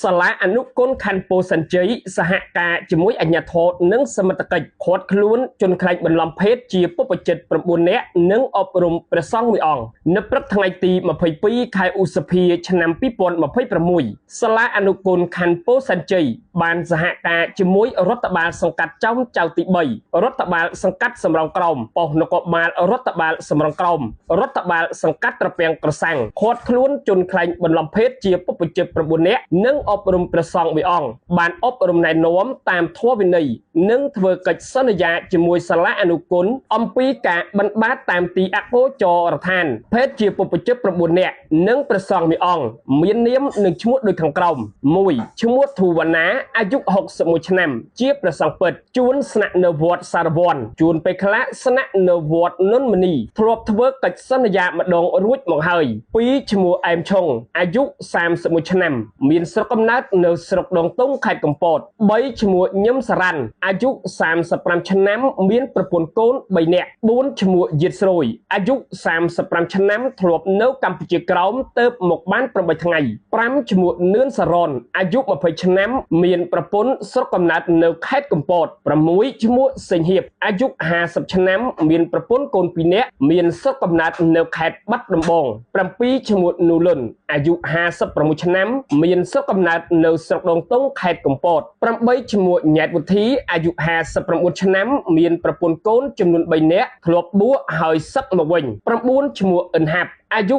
សាលាអនុគមខណ្ឌពោធិ៍សែនជ័យសហការជាមួយអាជ្ញាធរនិងសមត្ថកិច្ចឃាត់ខ្លួនជនក្លែងបន្លំភេទជាពុបជិត9នាក់និងអប់រំព្រះសង្ឃមួយអង្គនៅព្រឹកថ្ងៃទី22ខែឧសភាឆ្នាំ2026សាលាអនុគមខណ្ឌពោធិ៍សែនជ័យបានសហការជាមួយរដ្ឋបាលសង្កាត់ចោមចៅទី3រដ្ឋបាលសង្កាត់សំរងក្រោមប៉ុស្តិ៍នគរបាលរដ្ឋបាលសំរងក្រោមរដ្ឋបាលសង្កាត់ត្រពាំងក្រសាំងឃាត់ខ្លួនជនក្លែងបន្លំភេទជាពុបជិត9នាក់និងអប់រំព្រះសង្ឃមួយអង្គបានអប់រំណែនាំតាមធម៌វិន័យនិងធ្វើកិច្ចសន្យាជាមួយសាលាអនុគមអំពីការបណ្បាតតាមទីអកោចរដ្ឋានភេទជាពុបជិត9នាក់និងព្រះសង្ឃមួយអង្គមាននាមនិងឈ្មោះដូចខាងក្រោម1ឈ្មោះធូវណ្ណាអាយុ61ឆ្នាំជាព្រះសង្ឃពិតជួនស្នាក់នៅវត្តសារវ័នជួនពេលខ្លះស្នាក់នៅវត្តនុនមនីធ្លាប់ធ្វើកិច្ចសន្យាម្ដងរួចមកហើយ2ឈ្មោះអែមឈុងអាយុ31ឆ្នាំមានស្រុកកំណើតនៅស្រុកដងតុងខេត្តកំពត3ឈ្មោះញឹមសារ៉ាន់អាយុ35ឆ្នាំមានប្រពន្ធកូន3នាក់4ឈ្មោះយៀតស្រួយអាយុ35ឆ្នាំធ្លាប់នៅកម្ពុជាក្រោមទៅមកបាន8ថ្ងៃ5ឈ្មោះនឿនសារ៉នអាយុ20ឆ្នាំមានប្រពន្ធស្រុកកំណើតនៅខេត្តកំពត6ឈ្មោះសេងហៀបអាយុ50ឆ្នាំមានប្រពន្ធកូន2នាក់មានស្រុកកំណើតនៅខេត្តបាត់ដំបង7ឈ្មោះនូលុនអាយុ56ឆ្នាំមានស្រុកកំណើតនៅស្រុកដងតុងខេត្តកំពត8ឈ្មោះញ៉ែតវុធីអាយុ59ឆ្នាំមានប្រពន្ធកូនចំនួន3នាក់ធ្លាប់បួសហើយសឹកមកវិញ9ឈ្មោះអិនហាប់អាយុ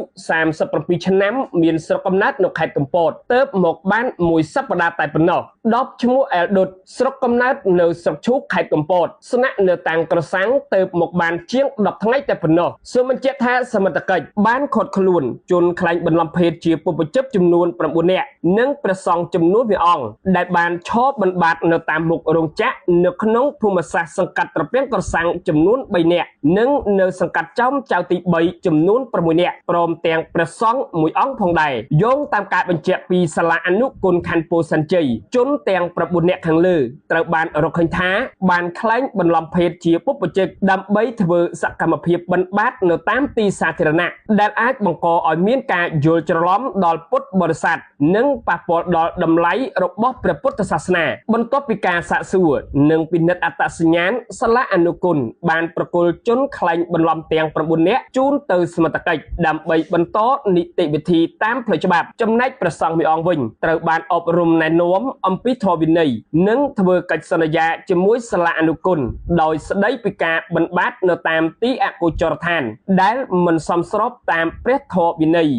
37ឆ្នាំមានស្រុកកំណើតនៅខេត្តកំពតទើបមកបានមួយសប្តាហ៍តែប៉ុណ្ណោះ10ឈ្មោះអែលដុតស្រុកកំណើតនៅស្រុកឈូកខេត្តកំពតស្នាក់នៅតាំងក្រសាំងទើបមកបានជាង10ថ្ងៃតែប៉ុណ្ណោះសូមបញ្ជាក់ថាសមត្ថកិច្ចបានឃាត់ខ្លួនជនក្លែងបន្លំភេទជាពុបជិតចំនួន9នាក់និងព្រះសង្ឃចំនួន1អង្គដែលបានឈរបន្បាតនៅតាមមុខរោងចក្រនៅក្នុងភូមិសាស្ត្រសង្កាត់ត្រពាំងក្រសាំងចំនួន3នាក់និងនៅសង្កាត់ចោមចៅទី3ចំនួន6នាក់ព្រមទាំងព្រះសង្ឃមួយអង្គផងដែរយោងតាមការបញ្ជាក់ពីសាលាអនុគមខណ្ឌពោធិ៍សែនជ័យជនទាំង9នាក់ខាងលើត្រូវបានរកឃើញថាបានក្លែងបន្លំភេទជាពុបជិតដើម្បីធ្វើសកម្មភាពបន្បាតនៅតាមទីសាធារណៈដែលអាចបង្កឲ្យមានការយល់ច្រឡំដល់ពុទ្ធបរិស័ទនិងប៉ះពាល់ដល់តម្លៃរបស់ព្រះពុទ្ធសាសនាបន្ទាប់ពីការសាកសួរនិងពិនិត្យអត្តសញ្ញាណសាលាអនុគមបានប្រគល់ជនក្លែងបន្លំទាំង9នាក់ជូនទៅសមត្ថកិច្ចដើម្បីបន្តនីតិវិធីតាមផ្លូវច្បាប់ចំណែកព្រះសង្ឃមួយអង្គវិញត្រូវបានអប់រំណែនាំអំពីធម៌វិន័យនិងធ្វើកិច្ចសន្យាជាមួយសាលាអនុគមដោយស្ដីពីការបន្បាតនៅតាមទីអកុចរដ្ឋានដែលមិនសមស្របតាមព្រះធម៌វិន័យ